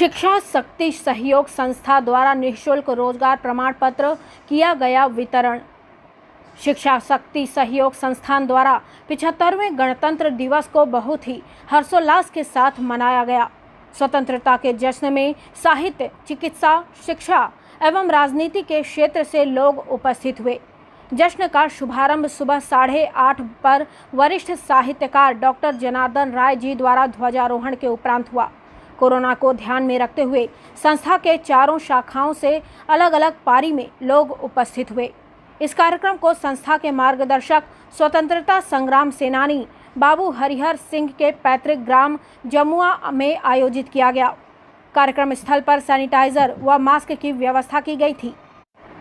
शिक्षा शक्ति सहयोग संस्था द्वारा निःशुल्क रोजगार प्रमाण पत्र किया गया वितरण। शिक्षा शक्ति सहयोग संस्थान द्वारा 75वें गणतंत्र दिवस को बहुत ही हर्षोल्लास के साथ मनाया गया। स्वतंत्रता के जश्न में साहित्य, चिकित्सा, शिक्षा एवं राजनीति के क्षेत्र से लोग उपस्थित हुए। जश्न का शुभारंभ सुबह 8:30 पर वरिष्ठ साहित्यकार डॉक्टर जनार्दन राय जी द्वारा ध्वजारोहण के उपरांत हुआ। कोरोना को ध्यान में रखते हुए संस्था के चारों शाखाओं से अलग अलग पारी में लोग उपस्थित हुए। इस कार्यक्रम को संस्था के मार्गदर्शक स्वतंत्रता संग्राम सेनानी बाबू हरिहर सिंह के पैतृक ग्राम जमुआ में आयोजित किया गया। कार्यक्रम स्थल पर सैनिटाइजर व मास्क की व्यवस्था की गई थी।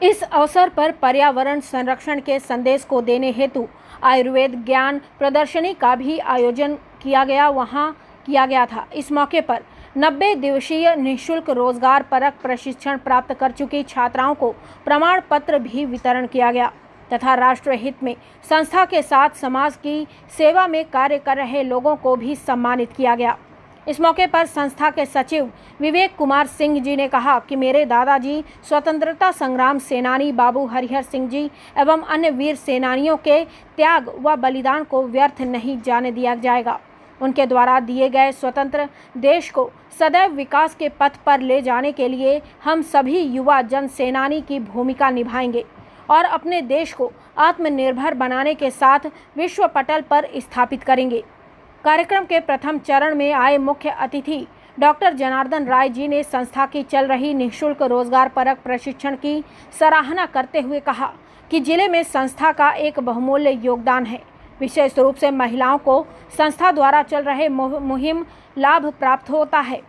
इस अवसर पर पर्यावरण संरक्षण के संदेश को देने हेतु आयुर्वेद ज्ञान प्रदर्शनी का भी आयोजन किया गया था। इस मौके पर 90 दिवसीय निःशुल्क रोजगार परक प्रशिक्षण प्राप्त कर चुकी छात्राओं को प्रमाण पत्र भी वितरण किया गया तथा राष्ट्र हित में संस्था के साथ समाज की सेवा में कार्य कर रहे लोगों को भी सम्मानित किया गया। इस मौके पर संस्था के सचिव विवेक कुमार सिंह जी ने कहा कि मेरे दादाजी स्वतंत्रता संग्राम सेनानी बाबू हरिहर सिंह जी एवं अन्य वीर सेनानियों के त्याग व बलिदान को व्यर्थ नहीं जाने दिया जाएगा। उनके द्वारा दिए गए स्वतंत्र देश को सदैव विकास के पथ पर ले जाने के लिए हम सभी युवा जन सेनानी की भूमिका निभाएंगे और अपने देश को आत्मनिर्भर बनाने के साथ विश्व पटल पर स्थापित करेंगे। कार्यक्रम के प्रथम चरण में आए मुख्य अतिथि डॉक्टर जनार्दन राय जी ने संस्था की चल रही निःशुल्क रोजगार परक प्रशिक्षण की सराहना करते हुए कहा कि जिले में संस्था का एक बहुमूल्य योगदान है। विशेष रूप से महिलाओं को संस्था द्वारा चल रहे मुहिम लाभ प्राप्त होता है।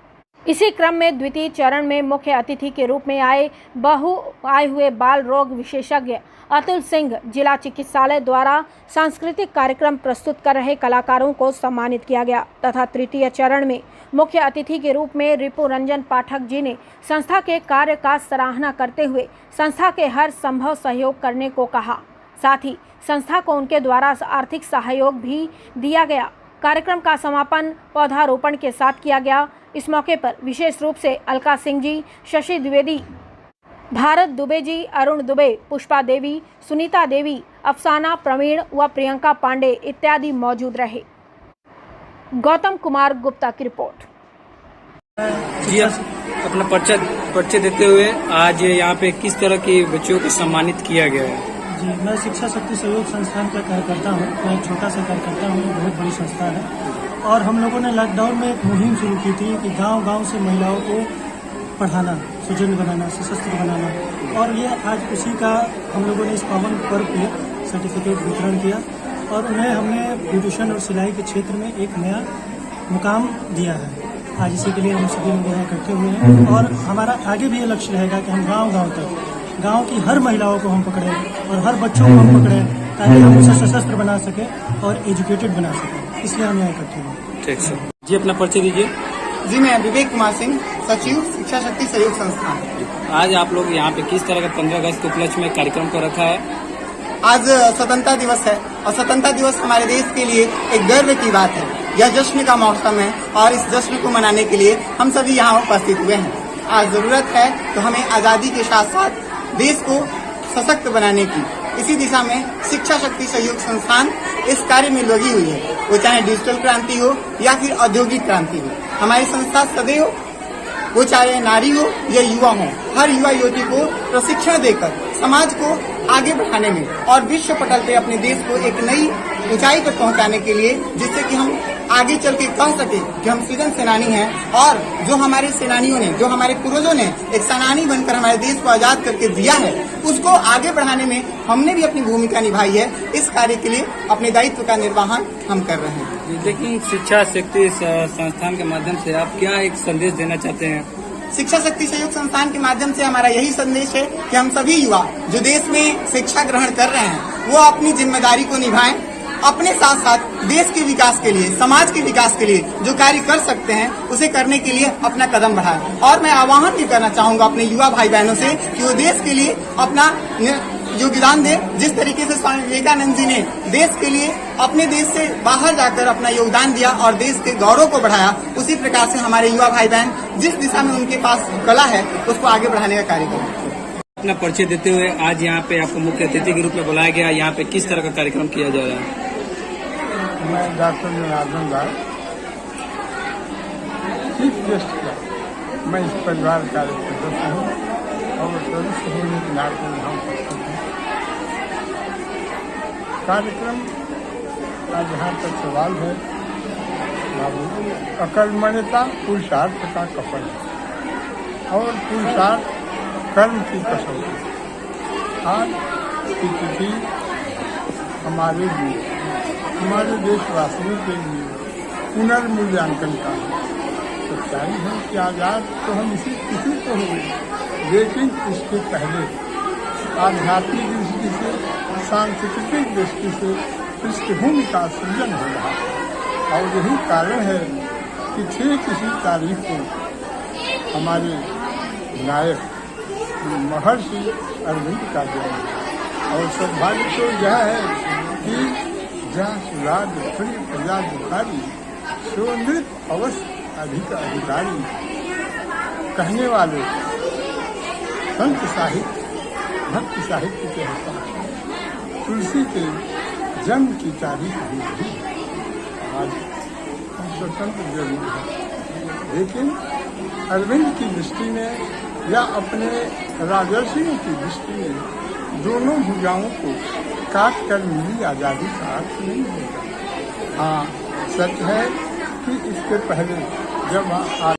इसी क्रम में द्वितीय चरण में मुख्य अतिथि के रूप में आए हुए बाल रोग विशेषज्ञ अतुल सिंह जिला चिकित्सालय द्वारा सांस्कृतिक कार्यक्रम प्रस्तुत कर रहे कलाकारों को सम्मानित किया गया तथा तृतीय चरण में मुख्य अतिथि के रूप में रिपु रंजन पाठक जी ने संस्था के कार्य का सराहना करते हुए संस्था के हर संभव सहयोग करने को कहा। साथ ही संस्था को उनके द्वारा आर्थिक सहयोग भी दिया गया। कार्यक्रम का समापन पौधारोपण के साथ किया गया। इस मौके पर विशेष रूप से अलका सिंह जी, शशि द्विवेदी, भारत दुबे जी, अरुण दुबे, पुष्पा देवी, सुनीता देवी, अफसाना, प्रवीण व प्रियंका पांडे इत्यादि मौजूद रहे। गौतम कुमार गुप्ता की रिपोर्ट। जी, अपना परिचय देते हुए आज यहाँ पे किस तरह के बच्चों को सम्मानित किया गया है? जी, मैं शिक्षा शक्ति सहयोग संस्थान का कार्यकर्ता हूँ। मैं एक छोटा सा कार्यकर्ता हूँ, बहुत बड़ी संस्था है। और हम लोगों ने लॉकडाउन में एक मुहिम शुरू की थी कि गांव-गांव से महिलाओं को पढ़ाना, सुजन बनाना, सशस्त्र बनाना। और ये आज उसी का हम लोगों ने इस पावन पर्व पे सर्टिफिकेट वितरण किया और उन्हें हमने ब्यूटिशियन और सिलाई के क्षेत्र में एक नया मुकाम दिया है। आज इसी के लिए हम सभी लोग यहाँ इकट्ठे हुए हैं और हमारा आगे भी ये लक्ष्य रहेगा कि हम गाँव-गाँव तक गांव की हर महिलाओं को हम पकड़े और हर बच्चों को हम पकड़े ताकि हम उसे सशस्त्र बना सके और एजुकेटेड बना सके। इसलिए हम यहाँ इकट्ठे हुए। ठीक सर जी, अपना परिचय दीजिए। जी, मैं विवेक कुमार सिंह, सचिव शिक्षा शक्ति सहयोग संस्थान। आज आप लोग यहाँ पे किस तरह का 15 अगस्त के उपलक्ष्य में कार्यक्रम को रखा है? आज स्वतंत्रता दिवस है और स्वतंत्रता दिवस हमारे देश के लिए एक गर्व की बात है। यह जश्न का मौसम है और इस जश्न को मनाने के लिए हम सभी यहाँ उपस्थित हुए हैं। आज जरूरत है तो हमें आजादी के साथ साथ देश को सशक्त बनाने की, इसी दिशा में शिक्षा शक्ति सहयोग संस्थान इस कार्य में लगी हुई है। वो चाहे डिजिटल क्रांति हो या फिर औद्योगिक क्रांति हो, हमारी संस्था सदैव, वो चाहे नारी हो या युवा हो, हर युवा युवती को प्रशिक्षण देकर समाज को आगे बढ़ाने में और विश्व पटल पे अपने देश को एक नई ऊंचाई पर पहुंचाने के लिए, जिससे कि हम आगे चल के कह सके कि हम सृजन सेनानी हैं और जो हमारे सेनानियों ने, जो हमारे पूर्वजों ने एक सेनानी बनकर हमारे देश को आजाद करके दिया है, उसको आगे बढ़ाने में हमने भी अपनी भूमिका निभाई है। इस कार्य के लिए अपने दायित्व का निर्वहन हम कर रहे हैं। लेकिन शिक्षा शक्ति संस्थान के माध्यम से आप क्या एक संदेश देना चाहते हैं? शिक्षा शक्ति सहयोग संस्थान के माध्यम से हमारा यही संदेश है कि हम सभी युवा जो देश में शिक्षा ग्रहण कर रहे हैं वो अपनी जिम्मेदारी को निभाएं, अपने साथ साथ देश के विकास के लिए, समाज के विकास के लिए जो कार्य कर सकते हैं उसे करने के लिए अपना कदम बढ़ाएं। और मैं आह्वान भी करना चाहूंगा अपने युवा भाई बहनों से कि वो देश के लिए अपना योगदान दे। जिस तरीके से स्वामी विवेकानंद जी ने देश के लिए अपने देश से बाहर जाकर अपना योगदान दिया और देश के गौरव को बढ़ाया, उसी प्रकार से हमारे युवा भाई बहन जिस दिशा में उनके पास कला है उसको आगे बढ़ाने का कार्य करें। अपना परिचय देते हुए आज यहाँ पे आपको मुख्य अतिथि के रूप में बुलाया गया। यहाँ पे किस तरह का कार्यक्रम किया जा रहा है? मैं डॉक्टर जनार्दन राय, चीफ गेस्ट का मैं इस परिवार का एक सदस्य हूँ और सदस्य होने के नाते यहाँ उपस्थित हूँ। कार्यक्रम का जहाँ तक सवाल है, अकर्मण्यता पुरुषार्थ का कफन है और पुरुषार्थ कर्म की कसौटी। आज की तिथि हमारे लिए, हमारे देशवासियों के लिए पुनर्मूल्यांकन का है। सच्चाई है कि आजाद तो हम इसी तिथि को हुए, लेकिन इसके पहले आध्यात्मिक दृष्टि से, सांस्कृतिक दृष्टि से पृष्ठभूमि का सृजन हो रहा है और यही कारण है कि 6 किसी तारीख को हमारे नायक महर्षि अरविंद का जन्म है। और सौभाग्य तो यह है कि जहाँ सुराज प्रिय प्रजा दुखारी सो नृत अवश्य अधिक अधिकारी कहने वाले संत साहित्य, भक्ति साहित्य के अनुसार तुलसी के जन्म की तारीख भी है। आज हम स्वतंत्र जरूर है, लेकिन अरविंद की दृष्टि में या अपने राजर्षियों की दृष्टि में दोनों भुजाओं को काट कर मिली आजादी का अर्थ नहीं होता। हाँ, सच है कि इसके पहले जब